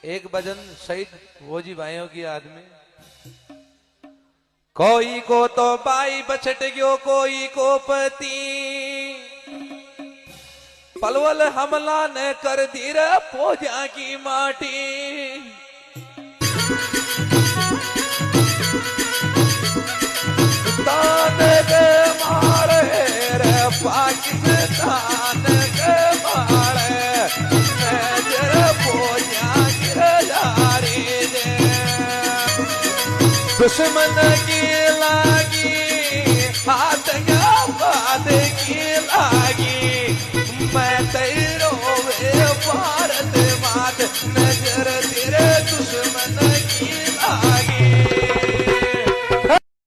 एक भजन शहीद फौजी भाइयों की याद में। कोई को तो बाई बछट गयो, कोई को पति, पलवल हमला न कर दी रे फौजा की माटी। तान के मारे रे पाकिस्तान के मारे, दुश्मन की